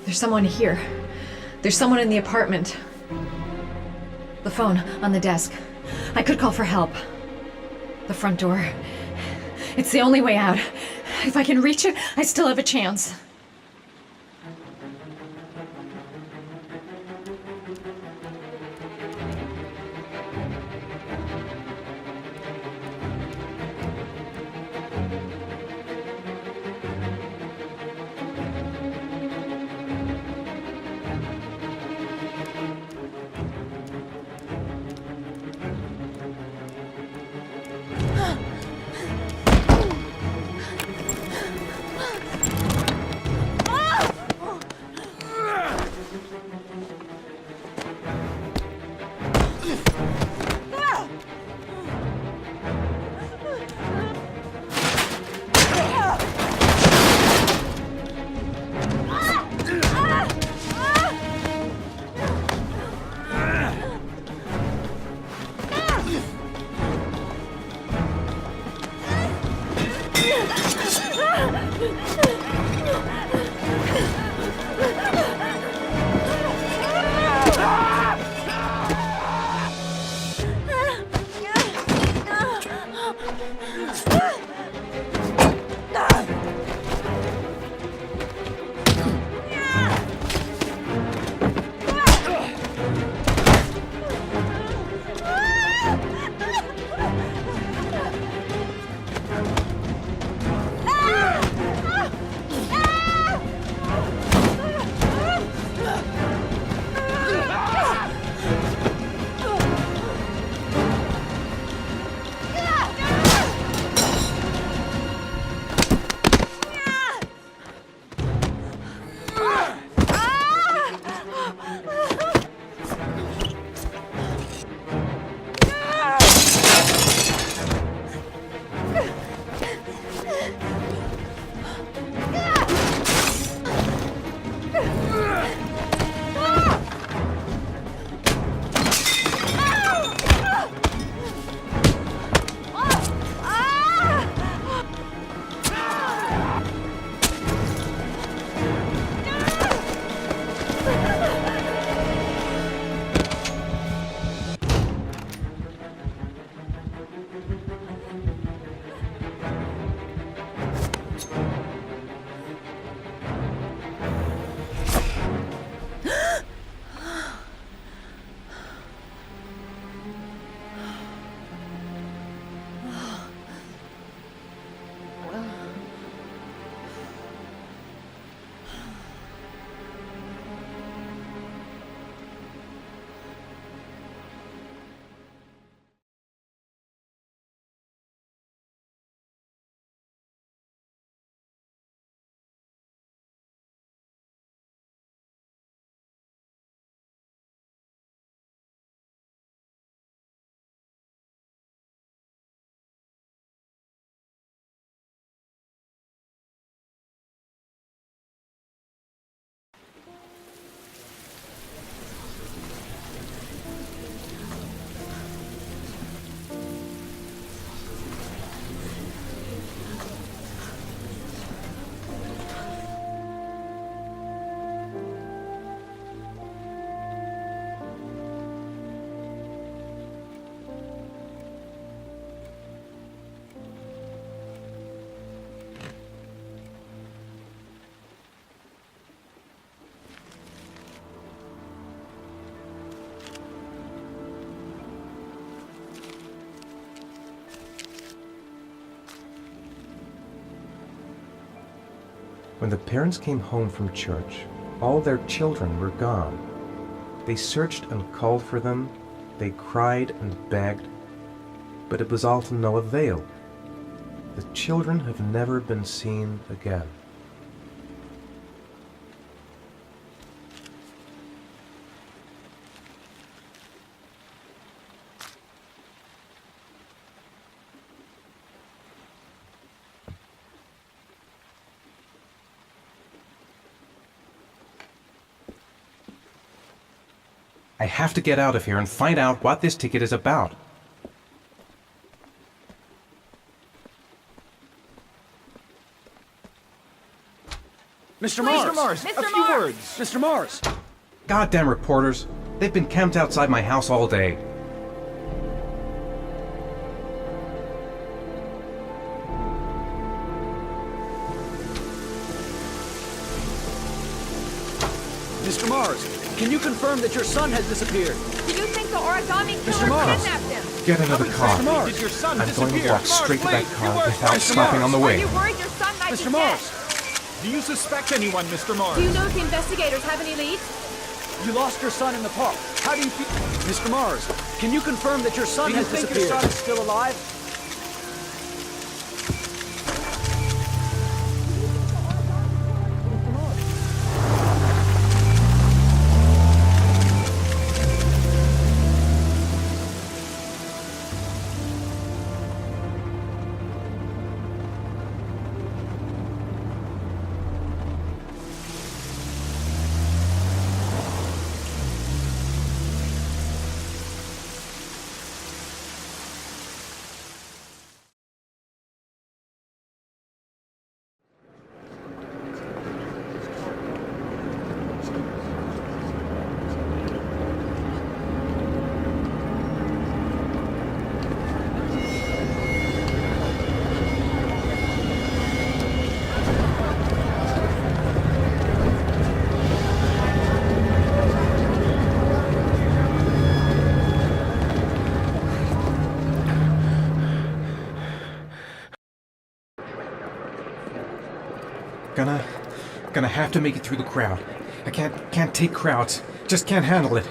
There's someone here. There's someone in the apartment. The phone on the desk. I could call for help. The front door. It's the only way out. If I can reach it, I still have a chance. When the parents came home from church, all their children were gone. They searched and called for them, they cried and begged, but it was all to no avail. The children have never been seen again. I have to get out of here and find out what this ticket is about. Mr. Mars! Mr. A few Mars! words! Mr. Mars! Goddamn reporters! They've been camped outside my house all day. Mr. Mars, can you confirm that your son has disappeared? Do you think the origami Mr. killer Mars. kidnapped him? Get another car. Mr. Mars! Did your son I'm going to disappear? walk straight to that Mars, car wait, without Mr. stopping on the Mars. Are way. you worried your son might Mr. be Mars! dead? Do you suspect anyone, Mr. Mars? Do you know if the investigators have any leads? You lost your son in the park. How do you feel? Mr. Mars, can you confirm that your son Do you has think disappeared? your son is still alive? Gonna have to make it through the crowd. I can't take crowds. Just can't handle it.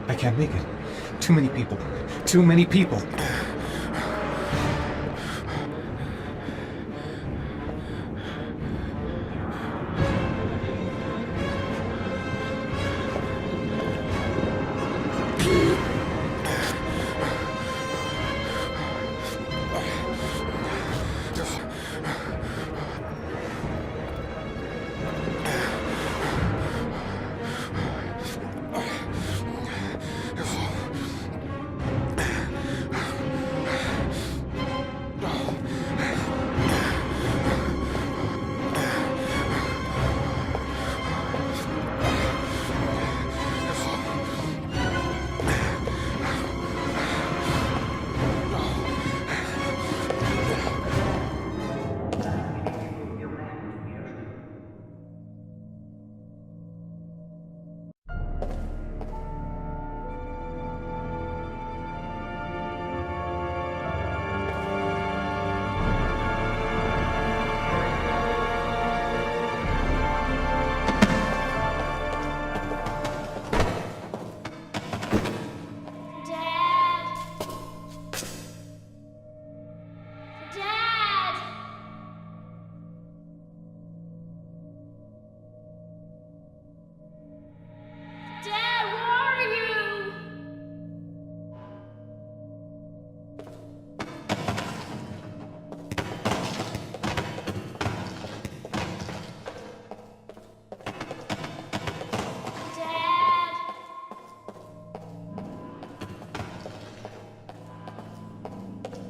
I can't make it. Too many people. Too many people.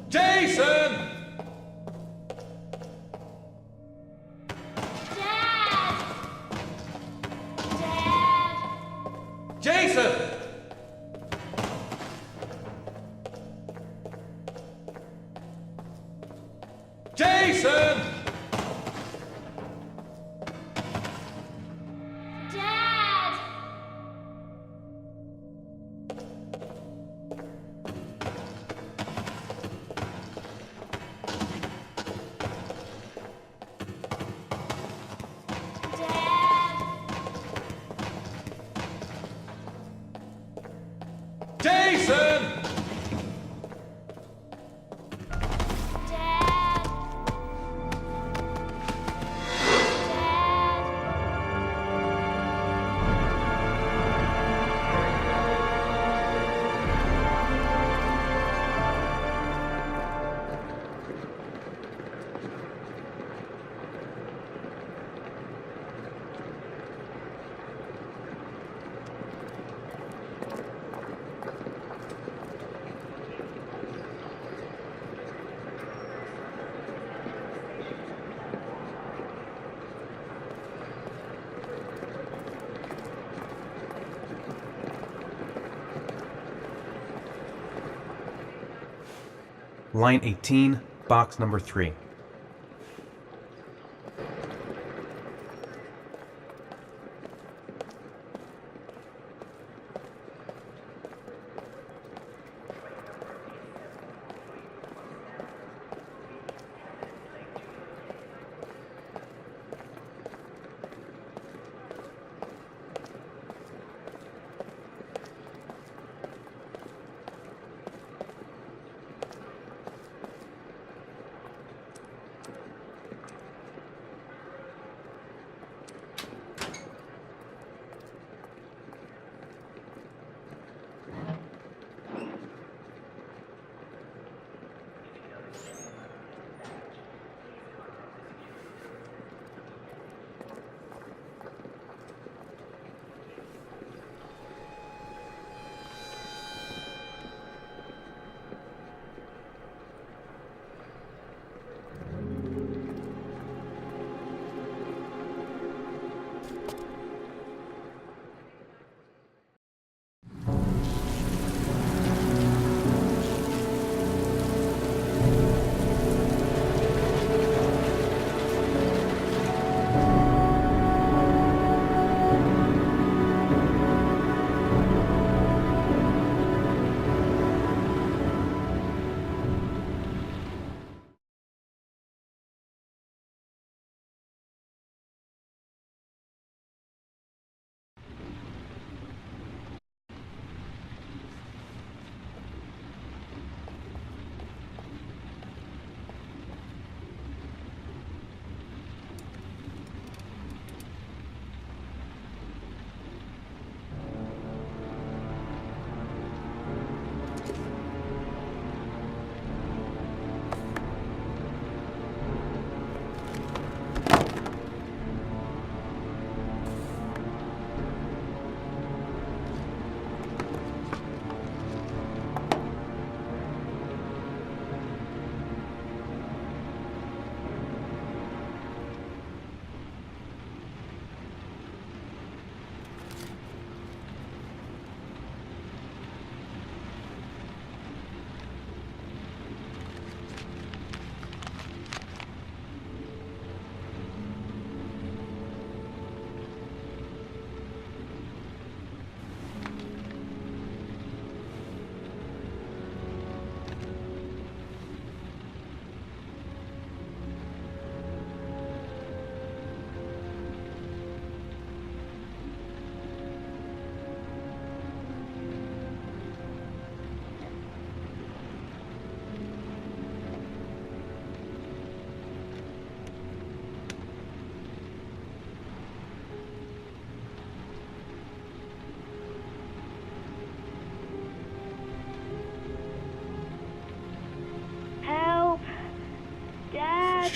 Jason! Jason! Jason! Line 18, box number 3.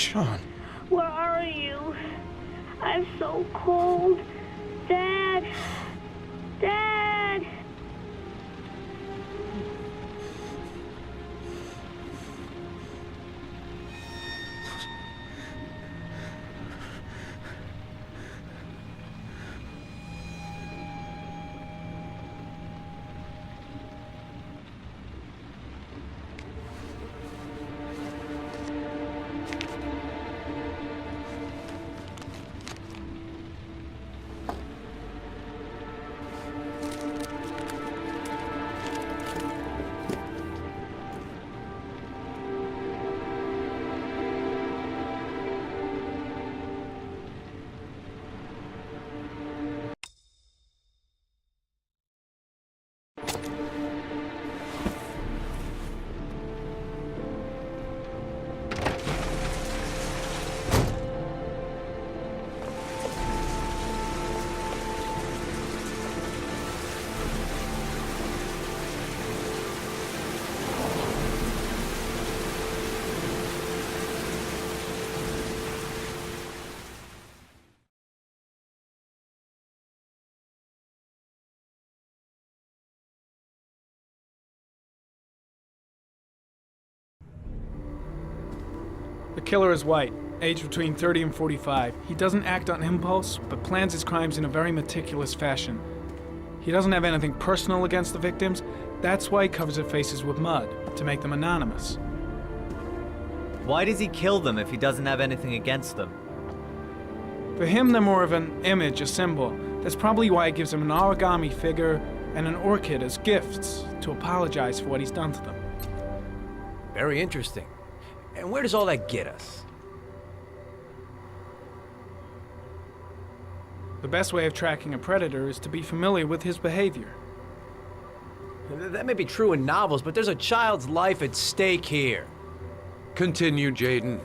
Sean. Where are you? I'm so cold. Dad! Dad! The killer is white, aged between 30 and 45. He doesn't act on impulse, but plans his crimes in a very meticulous fashion. He doesn't have anything personal against the victims. That's why he covers their faces with mud, to make them anonymous. Why does he kill them if he doesn't have anything against them? For him, they're more of an image, a symbol. That's probably why he gives them an origami figure and an orchid as gifts to apologize for what he's done to them. Very interesting. And where does all that get us? The best way of tracking a predator is to be familiar with his behavior. That may be true in novels, but there's a child's life at stake here. Continue, Jaden.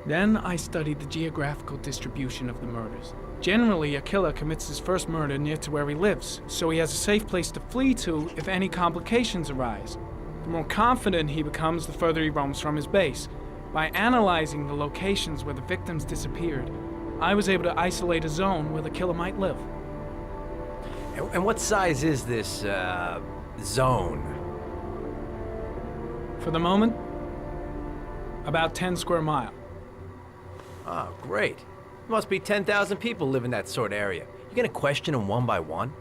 Then I studied the geographical distribution of the murders. Generally, a killer commits his first murder near to where he lives, so he has a safe place to flee to if any complications arise. The more confident he becomes, the further he roams from his base. By analyzing the locations where the victims disappeared, I was able to isolate a zone where the killer might live. And what size is this, zone? For the moment, about 10 square miles. Oh, great. Must be 10,000 people live in that sort of area. You gonna question them one by one?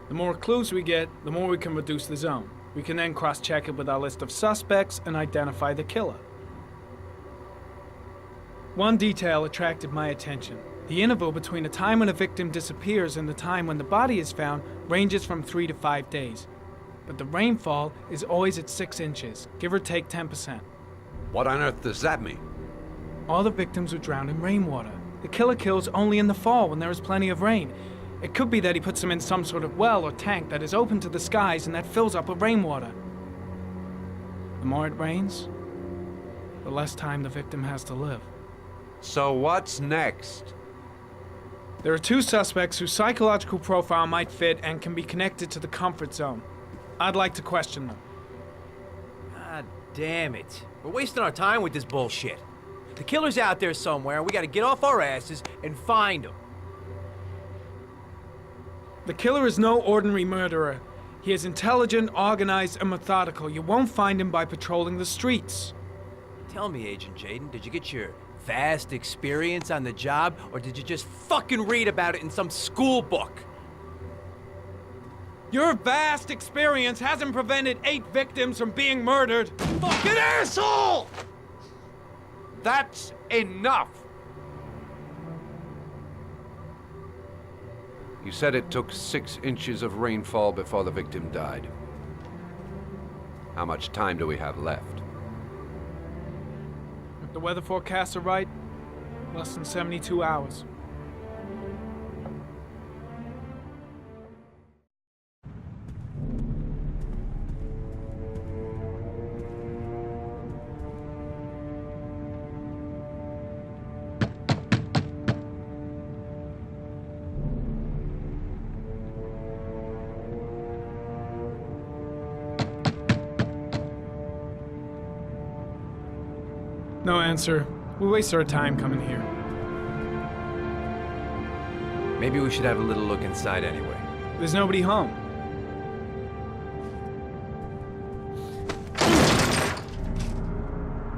The more clues we get, the more we can reduce the zone. We can then cross-check it with our list of suspects and identify the killer. One detail attracted my attention. The interval between the time when a victim disappears and the time when the body is found ranges from 3 to 5 days. But the rainfall is always at 6 inches, give or take 10%. What on earth does that mean? All the victims were drowned in rainwater. The killer kills only in the fall when there is plenty of rain. It could be that he puts them in some sort of well or tank that is open to the skies and that fills up with rainwater. The more it rains, the less time the victim has to live. So what's next? There are 2 suspects whose psychological profile might fit and can be connected to the comfort zone. I'd like to question them. God damn it. We're wasting our time with this bullshit. The killer's out there somewhere, and we gotta get off our asses and find him. The killer is no ordinary murderer. He is intelligent, organized, and methodical. You won't find him by patrolling the streets. Tell me, Agent Jaden, did you get your vast experience on the job, or did you just fucking read about it in some school book? Your vast experience hasn't prevented 8 victims from being murdered. Fucking asshole! That's enough! You said it took 6 inches of rainfall before the victim died. How much time do we have left? If the weather forecasts are right, less than 72 hours. No answer. We waste our time coming here. Maybe we should have a little look inside anyway. There's nobody home.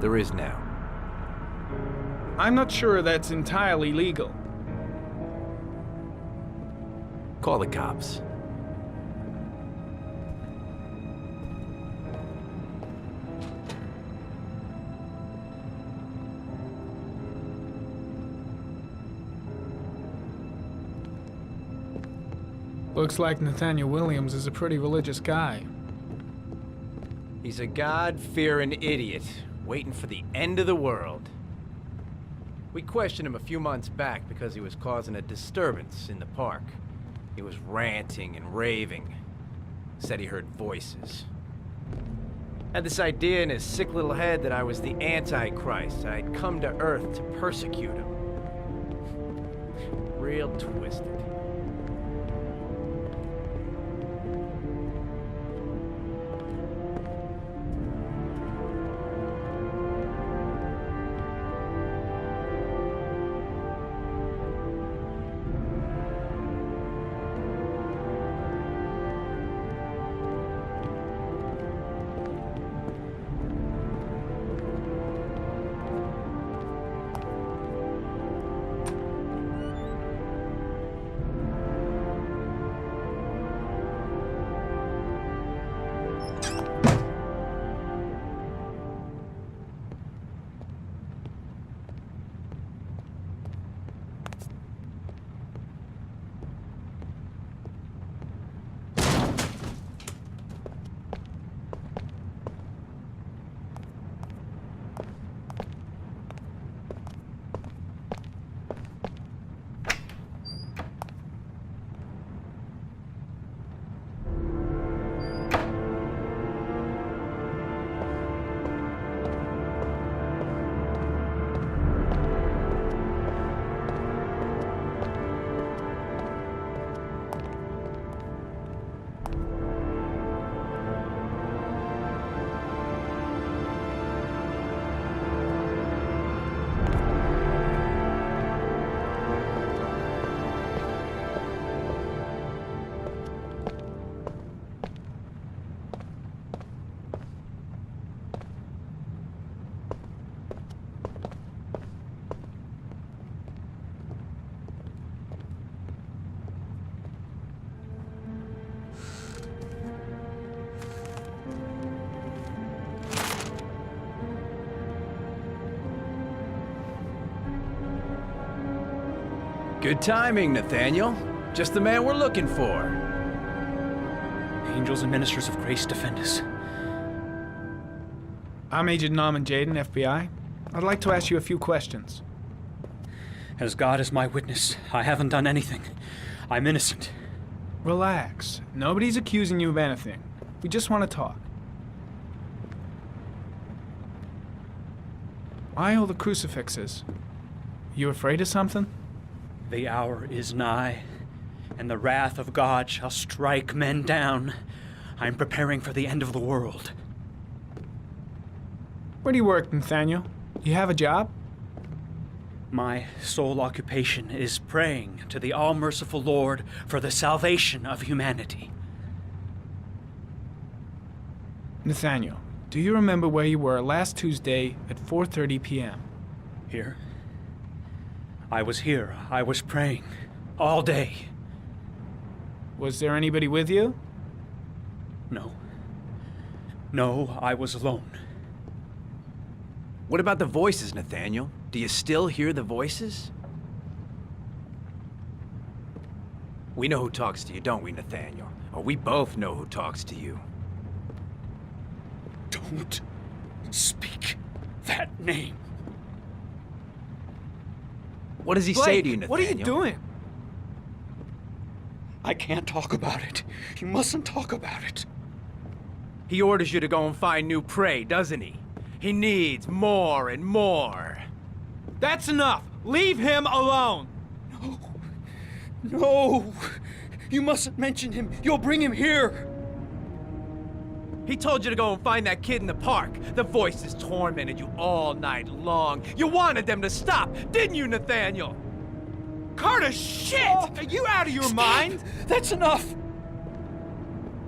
There is now. I'm not sure that's entirely legal. Call the cops. Looks like Nathaniel Williams is a pretty religious guy. He's a God-fearing idiot, waiting for the end of the world. We questioned him a few months back because he was causing a disturbance in the park. He was ranting and raving. Said he heard voices. Had this idea in his sick little head that I was the Antichrist. I'd come to Earth to persecute him. Real twisted. Good timing, Nathaniel. Just the man we're looking for. Angels and ministers of grace defend us. I'm Agent Norman Jaden, FBI. I'd like to ask you a few questions. As God is my witness, I haven't done anything. I'm innocent. Relax. Nobody's accusing you of anything. We just want to talk. Why all the crucifixes? You afraid of something? The hour is nigh, and the wrath of God shall strike men down. I'm preparing for the end of the world. Where do you work, Nathaniel? Do you have a job? My sole occupation is praying to the all-merciful Lord for the salvation of humanity. Nathaniel, do you remember where you were last Tuesday at 4:30 p.m.? Here? I was here. I was praying. All day. Was there anybody with you? No. No, I was alone. What about the voices, Nathaniel? Do you still hear the voices? We know who talks to you, don't we, Nathaniel? Or we both know who talks to you. Don't speak that name. What does he Blake, say to you, Nathaniel? what are you doing? I can't talk about it. You mustn't talk about it. He orders you to go and find new prey, doesn't he? He needs more and more. That's enough! Leave him alone! No. No. You mustn't mention him. You'll bring him here. He told you to go and find that kid in the park. The voices tormented you all night long. You wanted them to stop, didn't you, Nathaniel? Carter, shit! Stop. Are you out of your mind? That's enough.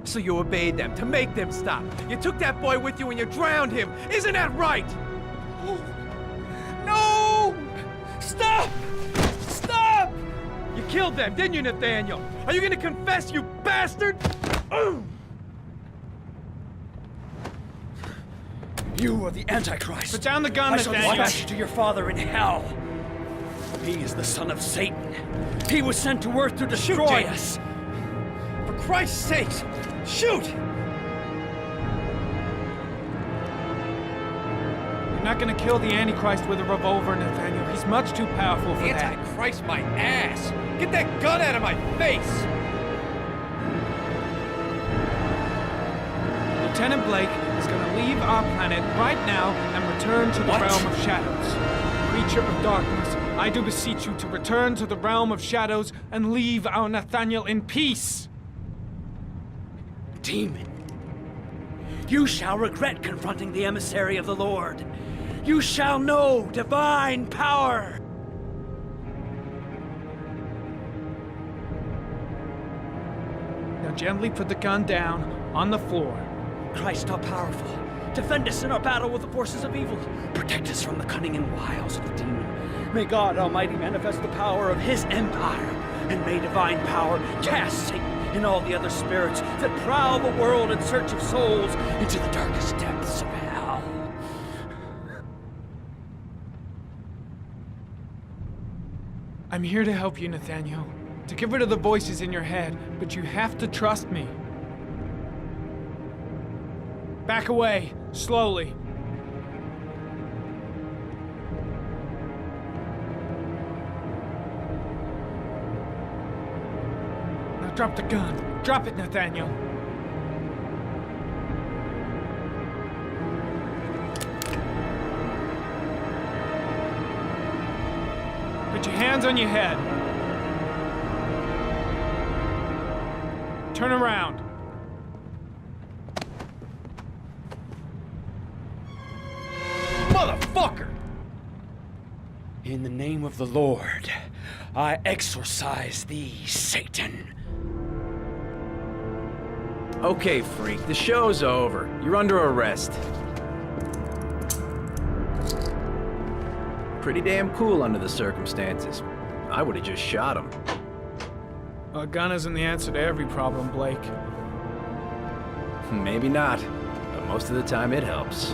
So you obeyed them to make them stop. You took that boy with you and you drowned him. Isn't that right? No! Stop! Stop! You killed them, didn't you, Nathaniel? Are you gonna confess, you bastard? You are the Antichrist. Put down the gun, I shall Nathaniel! dispatch you to your father in hell. He is the son of Satan. He was sent to earth to destroy us. For Christ's sake, shoot! You're not gonna kill the Antichrist with a revolver, Nathaniel. He's much too powerful for that. Antichrist my ass! Get that gun out of my face! Lieutenant Blake is gonna leave our planet right now and return to the realm of shadows. Creature of darkness, I do beseech you to return to the realm of shadows and leave our Nathaniel in peace! Demon, you shall regret confronting the emissary of the Lord. You shall know divine power. Now gently put the gun down on the floor. Christ, all powerful, defend us in our battle with the forces of evil. Protect us from the cunning and wiles of the demon. May God Almighty manifest the power of His empire, and may divine power cast Satan and all the other spirits that prowl the world in search of souls into the darkest depths of hell. I'm here to help you, Nathaniel. To get rid of the voices in your head, but you have to trust me. Back away, slowly. Now drop the gun. Drop it, Nathaniel. Put your hands on your head. Turn around. Motherfucker! In the name of the Lord, I exorcise thee, Satan. Okay, freak, the show's over. You're under arrest. Pretty damn cool under the circumstances. I would've just shot him. A gun isn't the answer to every problem, Blake. Maybe not, but most of the time it helps.